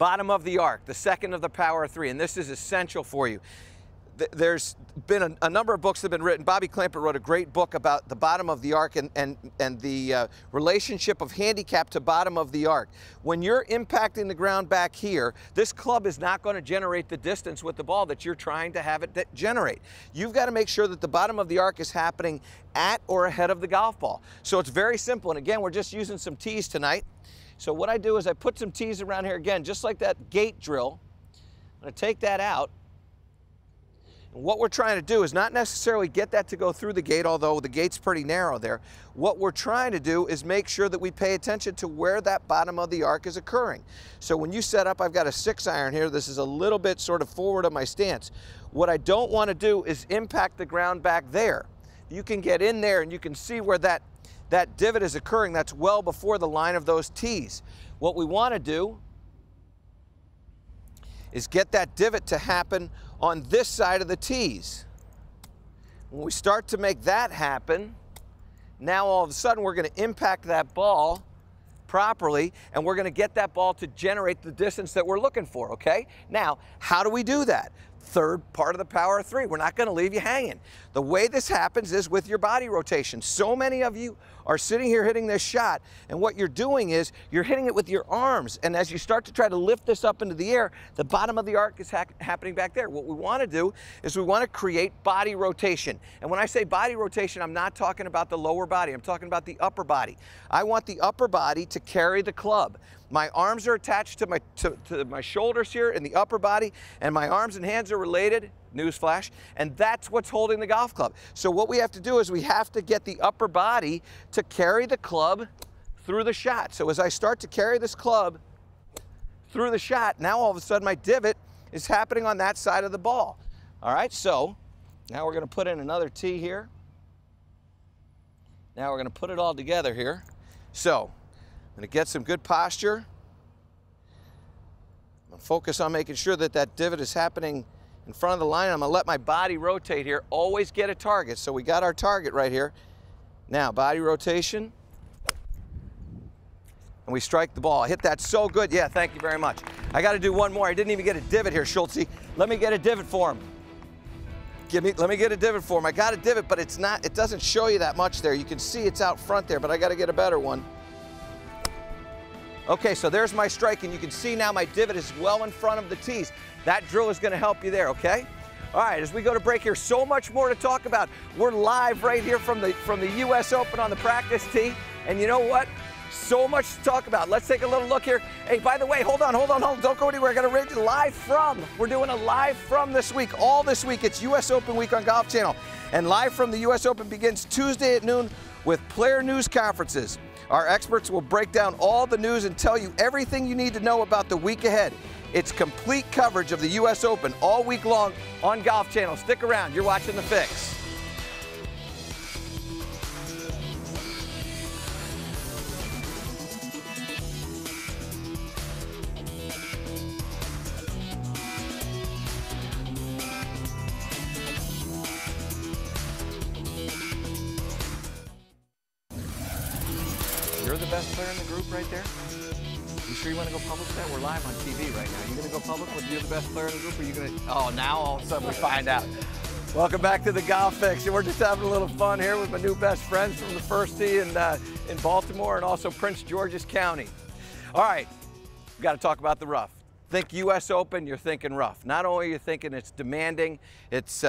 bottom of the arc, the second of the power of three, and this is essential for you. There's been a number of books that have been written. Bobby Clamper wrote a great book about the bottom of the arc and the relationship of handicap to bottom of the arc. When you're impacting the ground back here, this club is not going to generate the distance with the ball that you're trying to have it generate. You've got to make sure that the bottom of the arc is happening at or ahead of the golf ball. So it's very simple. And again, we're just using some tees tonight. So what I do is I put some tees around here again, just like that gate drill. I'm going to take that out. And what we're trying to do is not necessarily get that to go through the gate, although the gate's pretty narrow there. What we're trying to do is make sure that we pay attention to where that bottom of the arc is occurring. So when you set up, I've got a 6-iron here. This is a little bit sort of forward of my stance. What I don't want to do is impact the ground back there. You can get in there and you can see where that divot is occurring. That's well before the line of those tees. What we want to do is get that divot to happen on this side of the tees. When we start to make that happen, now all of a sudden we're going to impact that ball properly, and we're going to get that ball to generate the distance that we're looking for, okay? Now, how do we do that? Third part of the power of three. We're not going to leave you hanging. The way this happens is with your body rotation. So many of you are sitting here hitting this shot, and what you're doing is you're hitting it with your arms, and as you start to try to lift this up into the air, the bottom of the arc is happening back there. What we want to do is we want to create body rotation. And when I say body rotation, I'm not talking about the lower body. I'm talking about the upper body. I want the upper body to carry the club. My arms are attached to my shoulders here in the upper body, and my arms and hands are related, newsflash, and that's what's holding the golf club. So what we have to do is we have to get the upper body to carry the club through the shot. So as I start to carry this club through the shot, now all of a sudden my divot is happening on that side of the ball. All right, so now we're going to put in another tee here. Now we're going to put it all together here. So I'm going to get some good posture. I'm going to focus on making sure that that divot is happening in front of the line. I'm going to let my body rotate here. Always get a target. So we got our target right here. Now, body rotation. And we strike the ball. I hit that so good. Yeah, thank you very much. I got to do one more. I didn't even get a divot here, Schultze. Let me get a divot for him. Let me get a divot for him. I got a divot, but it doesn't show you that much there. You can see it's out front there, but I got to get a better one. Okay, so there's my strike, and you can see now my divot is well in front of the tees. That drill is going to help you there, okay? All right, as we go to break here, so much more to talk about. We're live right here from the U.S. Open on the practice tee, and you know what? So much to talk about. Let's take a little look here. Hey, by the way, hold on. Don't go anywhere. I got to read you live from. We're doing a live from this week. All this week, it's U.S. Open week on Golf Channel. And live from the U.S. Open begins Tuesday at noon with player news conferences. Our experts will break down all the news and tell you everything you need to know about the week ahead. It's complete coverage of the U.S. Open all week long on Golf Channel. Stick around. You're watching The Fix. You're the best player in the group right there? You sure you want to go public with that? We're live on TV right now. You going to go public with you're the best player in the group, or are you going to... Oh, now all of a sudden we find out. Welcome back to the Golf Fix. We're just having a little fun here with my new best friends from the first tee in Baltimore and also Prince George's County. All right, we've got to talk about the rough. Think U.S. Open, you're thinking rough. Not only are you thinking it's demanding, it's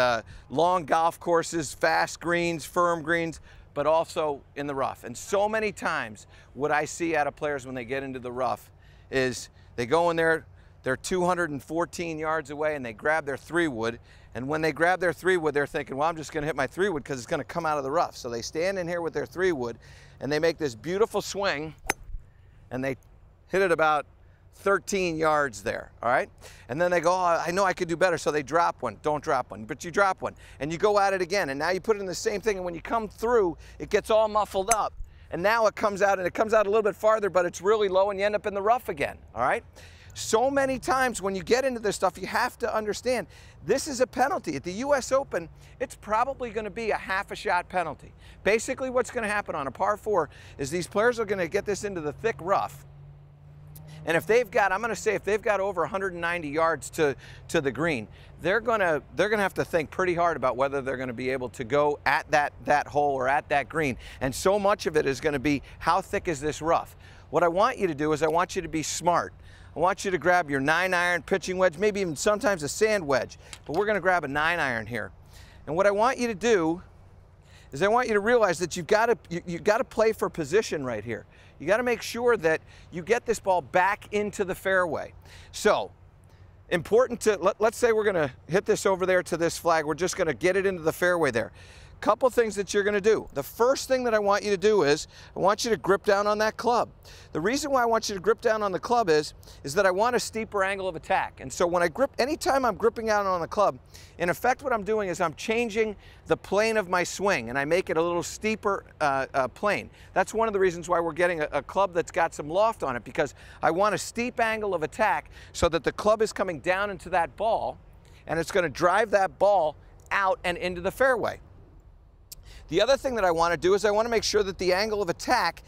long golf courses, fast greens, firm greens, but also in the rough. And so many times what I see out of players when they get into the rough is they go in there, they're 214 yards away, and they grab their 3-wood. And when they grab their 3-wood, they're thinking, well, I'm just going to hit my 3-wood because it's going to come out of the rough. So they stand in here with their 3-wood, and they make this beautiful swing, and they hit it about 13 yards there, all right? And then they go, oh, I know I could do better, so they drop one. Don't drop one, but you drop one. And you go at it again, and now you put it in the same thing, and when you come through, it gets all muffled up. And now it comes out, and it comes out a little bit farther, but it's really low, and you end up in the rough again, all right? So many times when you get into this stuff, you have to understand this is a penalty. At the U.S. Open, it's probably going to be a half a shot penalty. Basically, what's going to happen on a par 4 is these players are going to get this into the thick rough. And if they've got, I'm going to say, if they've got over 190 yards to the green, they're gonna have to think pretty hard about whether they're going to be able to go at that hole or at that green. And so much of it is going to be, how thick is this rough? What I want you to do is I want you to be smart. I want you to grab your 9-iron pitching wedge, maybe even sometimes a sand wedge, but we're going to grab a 9-iron here. And what I want you to do is I want you to realize that you've got to play for position right here. You got to make sure that you get this ball back into the fairway. So, important to, let's say we're going to hit this over there to this flag. We're just going to get it into the fairway there. Couple things that you're going to do. The first thing that I want you to do is I want you to grip down on that club. The reason why I want you to grip down on the club is that I want a steeper angle of attack. And so when I grip, anytime I'm gripping down on the club, in effect what I'm doing is I'm changing the plane of my swing, and I make it a little steeper plane. That's one of the reasons why we're getting a club that's got some loft on it, because I want a steep angle of attack so that the club is coming down into that ball, and it's going to drive that ball out and into the fairway. The other thing that I want to do is I want to make sure that the angle of attack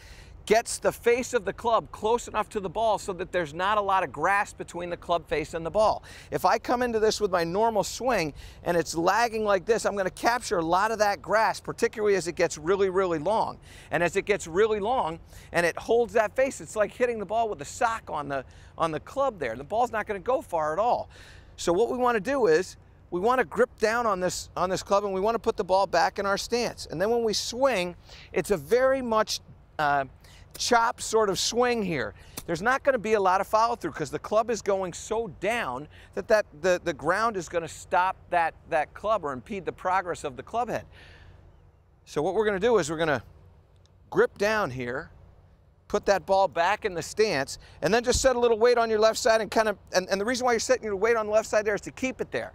gets the face of the club close enough to the ball so that there's not a lot of grass between the club face and the ball. If I come into this with my normal swing and it's lagging like this, I'm going to capture a lot of that grass, particularly as it gets really, really long. And as it gets really long and it holds that face, it's like hitting the ball with a sock on the club there. The ball's not going to go far at all. So what we want to do is we want to grip down on this club, and we want to put the ball back in our stance. And then when we swing, it's a very much chop sort of swing here. There's not going to be a lot of follow through because the club is going so down that the ground is going to stop that club or impede the progress of the club head. So what we're going to do is we're going to grip down here, put that ball back in the stance, and then just set a little weight on your left side and and the reason why you're setting your weight on the left side there is to keep it there.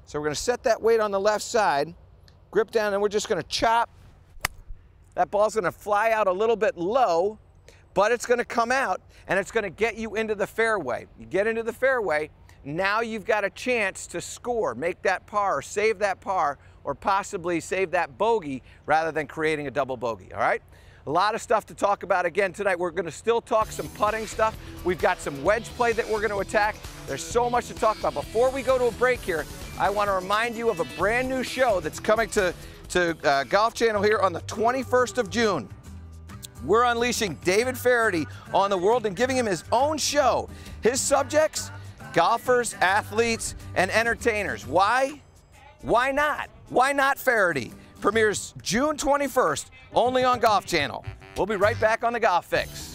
So we're going to set that weight on the left side, grip down, and we're just going to chop. That ball's going to fly out a little bit low, but it's going to come out, and it's going to get you into the fairway. You get into the fairway, now you've got a chance to score, make that par, or save that par, or possibly save that bogey rather than creating a double bogey, all right? A lot of stuff to talk about again tonight. We're going to still talk some putting stuff. We've got some wedge play that we're going to attack. There's so much to talk about. Before we go to a break here, I want to remind you of a brand new show that's coming to Golf Channel here on the 21st of June. We're unleashing David Faraday on the world and giving him his own show. His subjects, golfers, athletes, and entertainers. Why? Why not? Why not Faraday? Premieres June 21st, only on Golf Channel. We'll be right back on the Golf Fix.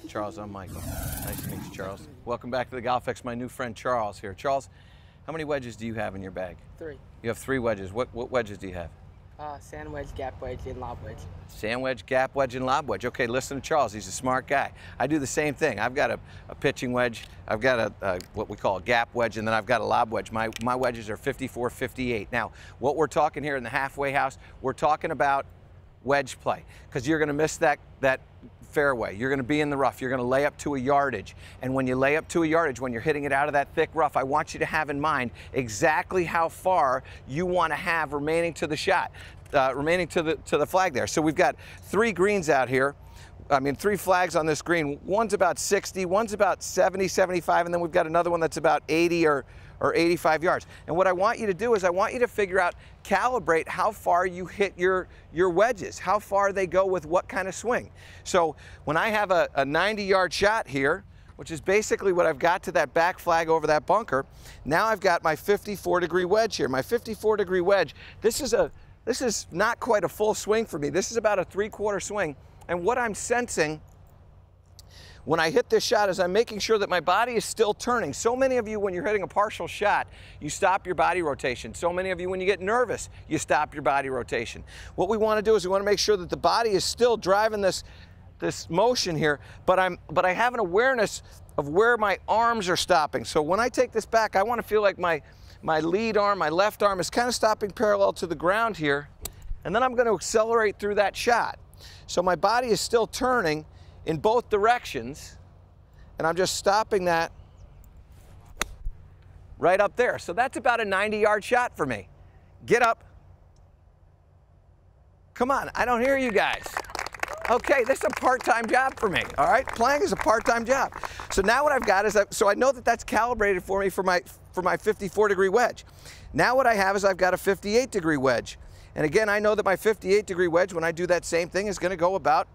Charles, I'm Michael. Nice to meet you, Charles. Welcome back to the Golf Fix. My new friend Charles here. Charles, how many wedges do you have in your bag? 3. You have 3 wedges. What wedges do you have? Sand wedge, gap wedge, and lob wedge. Sand wedge, gap wedge, and lob wedge. Okay, listen to Charles. He's a smart guy. I do the same thing. I've got a pitching wedge. I've got a what we call a gap wedge, and then I've got a lob wedge. My wedges are 54, 58. Now, what we're talking here in the halfway house, we're talking about wedge play, because you're going to miss that fairway. You're going to be in the rough. You're going to lay up to a yardage. And when you lay up to a yardage, when you're hitting it out of that thick rough, I want you to have in mind exactly how far you want to have remaining to the shot, remaining to the flag there. So we've got 3 greens out here. I mean, 3 flags on this green. One's about 60, one's about 70, 75, and then we've got another one that's about 80 or 85 yards. And what I want you to do is I want you to figure out, calibrate how far you hit your wedges, how far they go with what kind of swing. So when I have a 90-yard shot here, which is basically what I've got to that back flag over that bunker, now I've got my 54-degree wedge here. My 54-degree wedge, this is not quite a full swing for me. This is about a 3/4 swing. And what I'm sensing when I hit this shot is I'm making sure that my body is still turning. So many of you, when you're hitting a partial shot, you stop your body rotation. So many of you, when you get nervous, you stop your body rotation. What we want to do is we want to make sure that the body is still driving this motion here, but I have an awareness of where my arms are stopping. So when I take this back, I want to feel like my lead arm, my left arm is kind of stopping parallel to the ground here, and then I'm going to accelerate through that shot. So my body is still turning in both directions, and I'm just stopping that right up there. So that's about a 90-yard shot for me. Get up. Come on, I don't hear you guys. Okay, this is a part-time job for me, all right? Playing is a part-time job. So now what I've got is, so I know that that's calibrated for me for my 54-degree wedge. Now what I have is I've got a 58-degree wedge. And again, I know that my 58-degree wedge, when I do that same thing, is gonna go about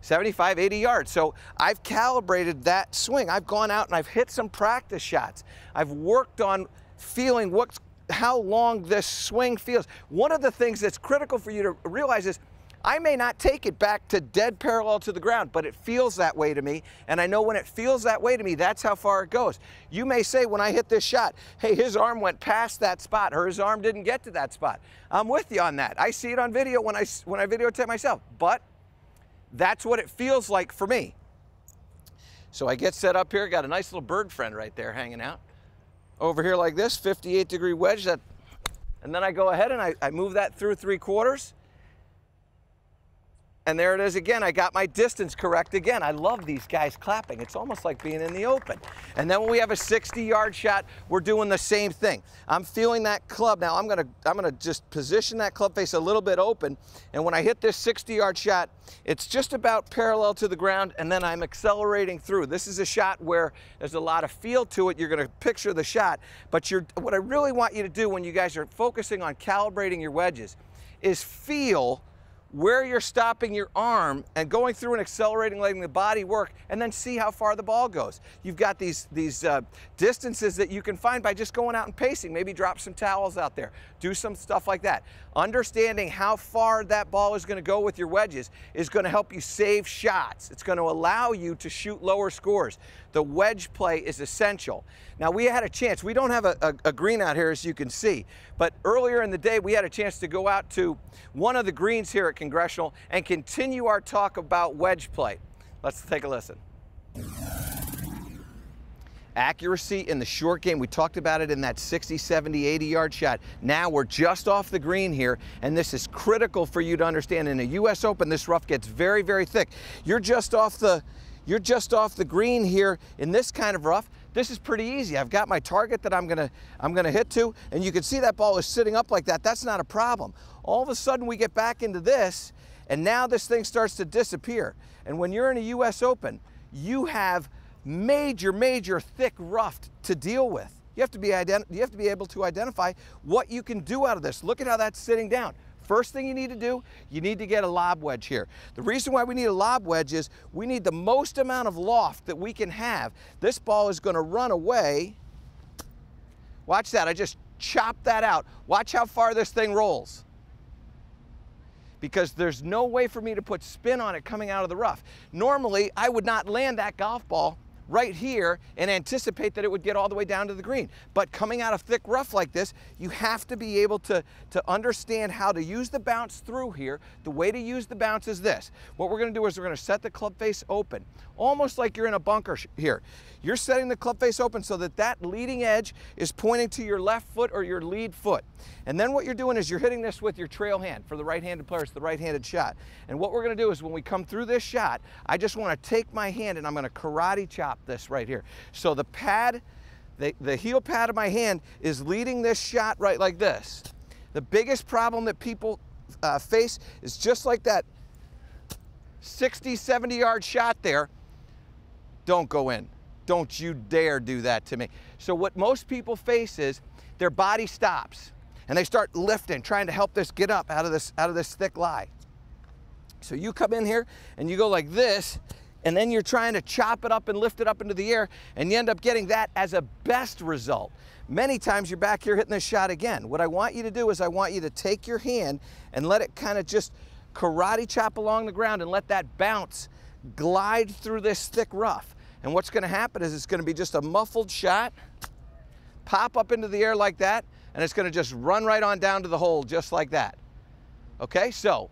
75, 80 yards. So I've calibrated that swing. I've gone out and I've hit some practice shots. I've worked on feeling how long this swing feels. One of the things that's critical for you to realize is I may not take it back to dead parallel to the ground, but it feels that way to me. And I know when it feels that way to me, that's how far it goes. You may say when I hit this shot, hey, his arm went past that spot, or his arm didn't get to that spot. I'm with you on that. I see it on video when I videotape myself, but that's what it feels like for me. So I get set up here, got a nice little bird friend right there hanging out. Over here like this, 58-degree wedge, and then I go ahead and I move that through 3/4. And there it is again. I got my distance correct again. I love these guys clapping. It's almost like being in the open. And then when we have a 60-yard shot, we're doing the same thing. I'm feeling that club. Now I'm gonna just position that club face a little bit open. And when I hit this 60-yard shot, it's just about parallel to the ground, and then I'm accelerating through. This is a shot where there's a lot of feel to it. You're gonna picture the shot. But what I really want you to do when you guys are focusing on calibrating your wedges is feel where you're stopping your arm and going through and accelerating, letting the body work, and then see how far the ball goes. You've got these distances that you can find by just going out and pacing. Maybe drop some towels out there. Do some stuff like that. Understanding how far that ball is going to go with your wedges is going to help you save shots. It's going to allow you to shoot lower scores. The wedge play is essential. Now, we had a chance. We don't have a green out here, as you can see, but earlier in the day, we had a chance to go out to one of the greens here at Congressional and continue our talk about wedge play. Let's take a listen. Accuracy in the short game, we talked about it in that 60, 70, 80-yard shot. Now we're just off the green here, and this is critical for you to understand. In a U.S. Open, this rough gets very, very thick. You're just off the green here in this kind of rough. This is pretty easy. I've got my target that I'm gonna hit to, and you can see that ball is sitting up like that. That's not a problem. All of a sudden we get back into this, and now this thing starts to disappear. And when you're in a U.S. Open, you have major thick rough to deal with. You have to be able to identify what you can do out of this. Look at how that's sitting down. First thing you need to do, you need to get a lob wedge here. The reason why we need a lob wedge is we need the most amount of loft that we can have. This ball is going to run away. Watch that. I just chopped that out. Watch how far this thing rolls. Because there's no way for me to put spin on it coming out of the rough. Normally, I would not land that golf ball right here and anticipate that it would get all the way down to the green. But coming out of thick rough like this, you have to be able to understand how to use the bounce through here. The way to use the bounce is this. What we're going to do is we're going to set the club face open, almost like you're in a bunker here. You're setting the club face open so that that leading edge is pointing to your left foot or your lead foot. And then what you're doing is you're hitting this with your trail hand. For the right-handed player, it's the right-handed shot. And what we're going to do is when we come through this shot, I just want to take my hand and I'm going to karate chop this right here. So the pad, the heel pad of my hand is leading this shot right like this. The biggest problem that people face is just like that 60, 70-yard shot there. Don't go in. Don't you dare do that to me. So what most people face is their body stops and they start lifting, trying to help this get up out of this thick lie. So you come in here and you go like this, and then you're trying to chop it up and lift it up into the air, and you end up getting that as a best result. Many times you're back here hitting this shot again. What I want you to do is I want you to take your hand and let it kind of just karate chop along the ground and let that bounce glide through this thick rough. And what's going to happen is it's going to be just a muffled shot, pop up into the air like that, and it's going to just run right on down to the hole just like that. Okay, so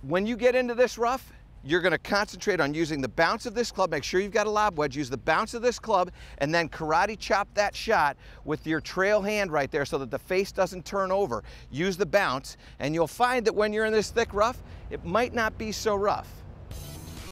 when you get into this rough, you're going to concentrate on using the bounce of this club. Make sure you've got a lob wedge. Use the bounce of this club and then karate chop that shot with your trail hand right there so that the face doesn't turn over. Use the bounce, and you'll find that when you're in this thick rough, it might not be so rough.